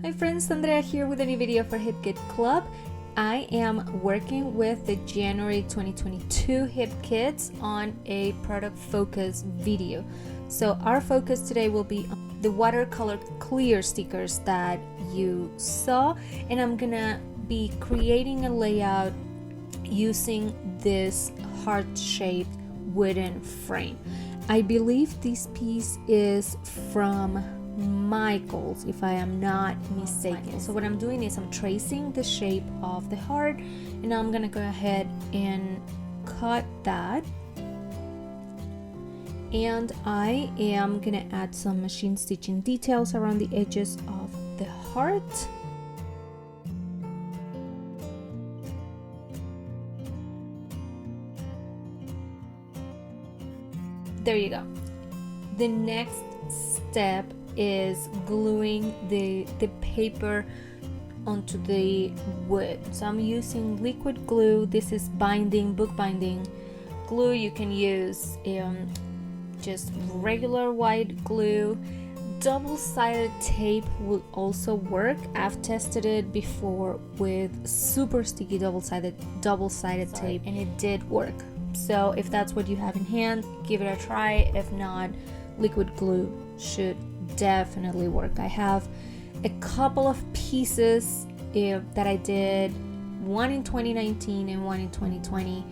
Hi friends, Andrea here with a new video for Hip Kit Club. I am working with the January 2022 Hip Kits on a product focus video. So our focus today will be on the Watercolor Clear Stickers that you saw, and I'm gonna be creating a layout using this heart-shaped wooden frame. I believe this piece is from Michael's, if I am not mistaken. So what I'm doing is I'm tracing the shape of the heart, and now I'm gonna go ahead and cut that, and I am gonna add some machine stitching details around the edges of the heart. There you go. The next step is gluing the paper onto the wood. So I'm using liquid glue. This is book binding glue. You can use just regular white glue. Double-sided tape will also work. I've tested it before with super sticky double-sided tape, and it did work. So if that's what you have in hand, give it a try. If not, liquid glue should definitely work. I have a couple of pieces that I did, one in 2019 and one in 2020,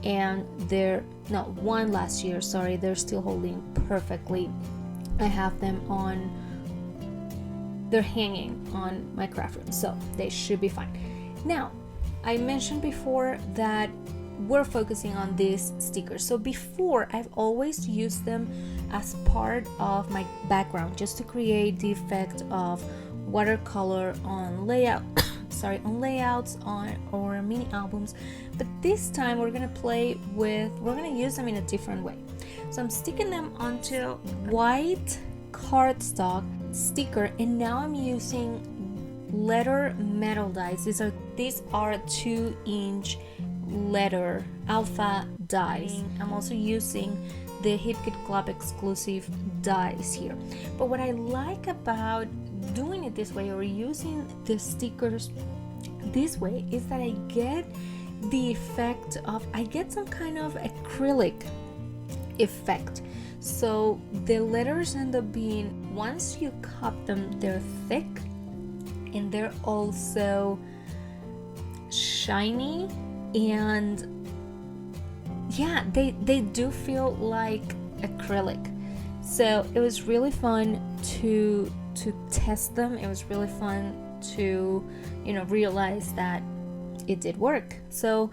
and one last year, sorry, they're still holding perfectly. I have them they're hanging on my craft room, so they should be fine. Now, I mentioned before that we're focusing on these stickers. So before, I've always used them as part of my background, just to create the effect of watercolor on layouts or mini albums. But this time we're gonna use them in a different way. So I'm sticking them onto white cardstock sticker, and now I'm using letter metal dies. These are 2-inch letter alpha dies. I'm also using the Hip Kit Club exclusive dies here. But what I like about doing it this way, or using the stickers this way, is that I get the effect of, I get some kind of acrylic effect. So the letters end up being, once you cut them, they're thick and they're also shiny, and yeah, they do feel like acrylic. So it was really fun to test them. It was really fun to realize that it did work. So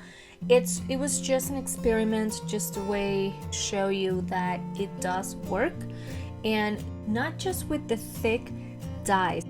it was just an experiment, just a way to show you that it does work, and not just with the thick dies.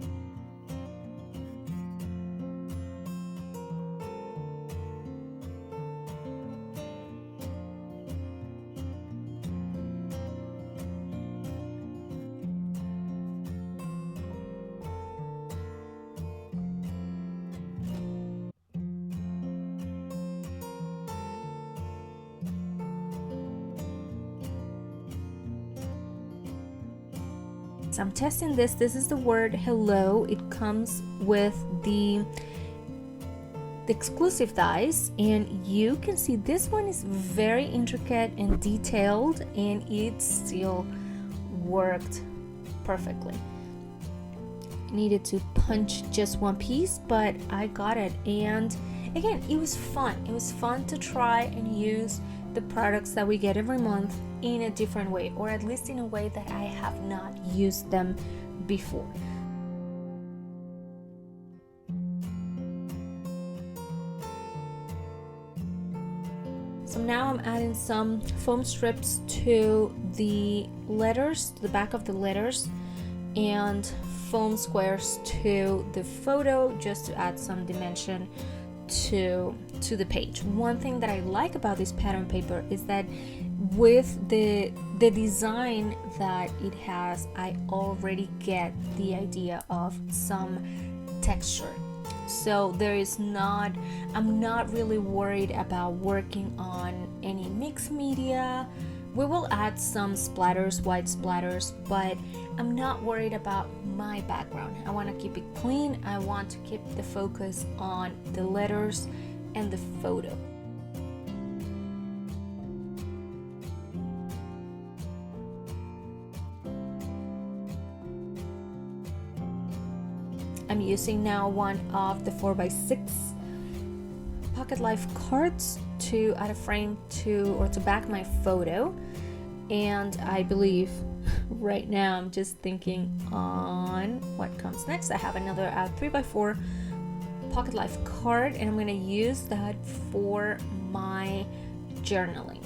So I'm testing this. This is the word hello. It comes with the exclusive dies, and you can see this one is very intricate and detailed, and it still worked perfectly. Needed to punch just one piece, but I got it. And again, it was fun. It was fun to try and use the products that we get every month in a different way, or at least in a way that I have not used them before. So now I'm adding some foam strips to the letters, to the back of the letters, and foam squares to the photo, just to add some dimension to the page. One thing that I like about this pattern paper is that with the design that it has, I already get the idea of some texture. So I'm not really worried about working on any mixed media We will add some splatters, white splatters, but I'm not worried about my background. I want to keep it clean. I want to keep the focus on the letters and the photo. I'm using now one of the 4x6 Pocket Life cards to add a frame to back my photo. And I believe right now I'm just thinking on what comes next. I have another 3x4 Pocket Life card, and I'm going to use that for my journaling.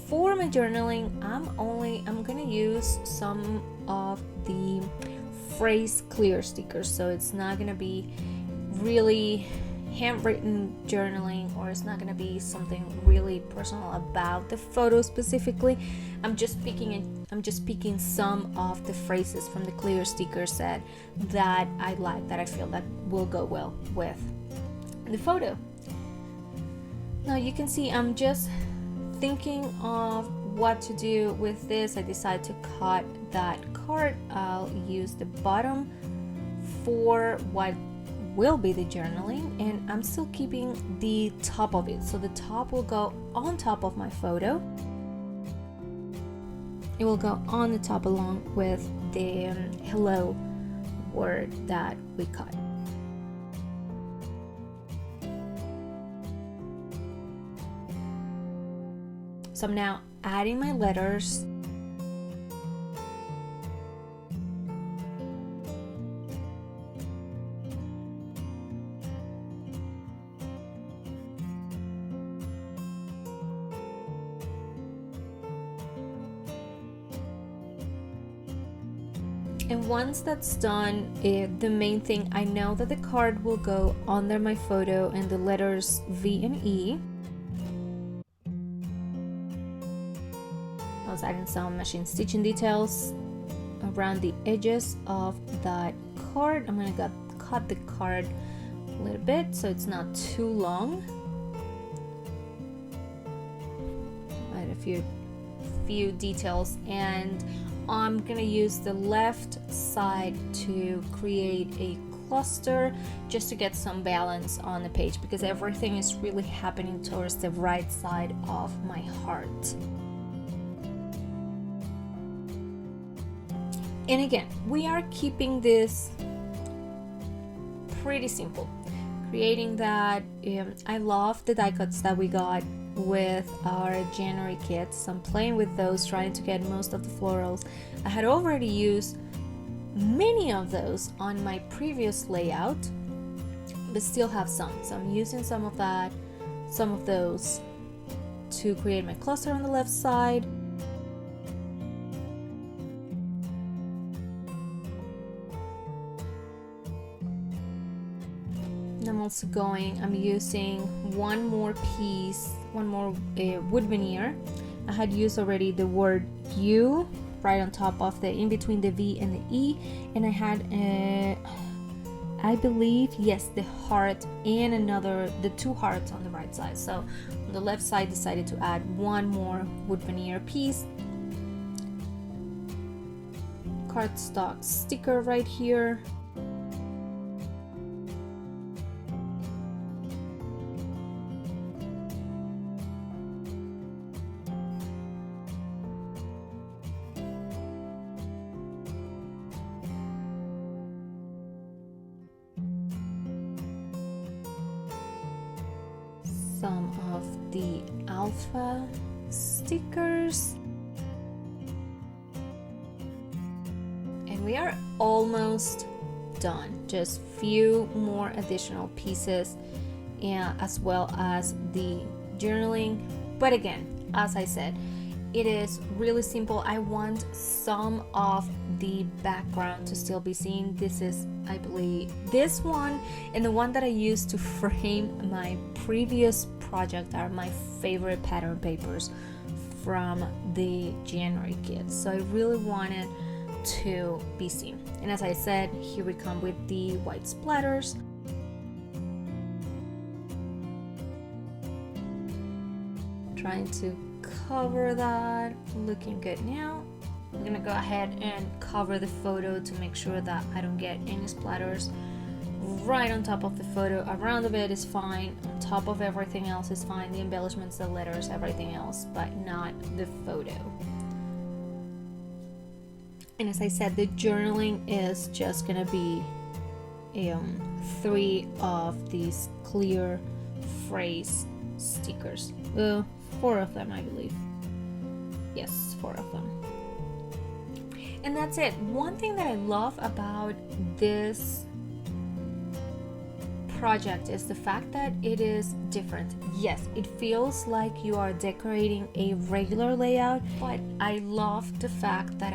For my journaling, I'm going to use some of the phrase clear stickers, so it's not going to be really handwritten journaling, or it's not going to be something really personal about the photo specifically. I'm just picking some of the phrases from the clear sticker set that I like, that I feel that will go well with the photo. Now you can see I'm just thinking of what to do with this. I decided to cut that card. I'll use the bottom for what will be the journaling, and I'm still keeping the top of it, so the top will go on top of my photo. It will go on the top along with the hello word that we cut. So I'm now adding my letters. And once that's done, the main thing, I know that the card will go under my photo and the letters V and E. I was adding some machine stitching details around the edges of that card. I'm gonna cut the card a little bit so it's not too long. Add a few details, and I'm gonna use the left side to create a cluster just to get some balance on the page, because everything is really happening towards the right side of my heart. And again, we are keeping this pretty simple, creating that. I love the die cuts that we got with our January kits. I'm playing with those, trying to get most of the florals. I had already used many of those on my previous layout, but still have some, so I'm using some of those to create my cluster on the left side. I'm using one more wood veneer. I had used already the word you right on top of in between the V and the E, and I had I believe, yes, the heart and the two hearts on the right side. So on the left side, decided to add one more wood veneer piece, cardstock sticker right here. Some of the alpha stickers, and we are almost done. Just few more additional pieces, and as well as the journaling. But again, as I said, it is really simple. I want some of the background to still be seen. This is, I believe, this one and the one that I used to frame my previous project are my favorite pattern papers from the January kit. So I really wanted to be seen. And as I said, here we come with the white splatters. Trying to cover that. Looking good now. I'm gonna go ahead and cover the photo to make sure that I don't get any splatters right on top of the photo. Around the bed is fine, on top of everything else is fine, the embellishments, the letters, everything else, but not the photo. And as I said, the journaling is just gonna be 3 of these clear phrase stickers. 4 of them, I believe. Yes, 4 of them. And that's it. One thing that I love about this project is the fact that it is different. Yes, it feels like you are decorating a regular layout, but I love the fact that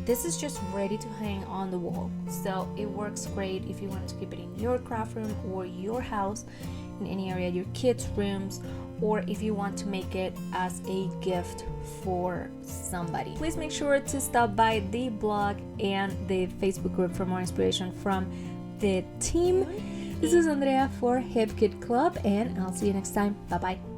this is just ready to hang on the wall. So it works great if you want to keep it in your craft room or your house, in any area, your kids' rooms, or if you want to make it as a gift for somebody. Please make sure to stop by the blog and the Facebook group for more inspiration from the team. This is Andrea for Hip Kid Club, and I'll see you next time. Bye bye.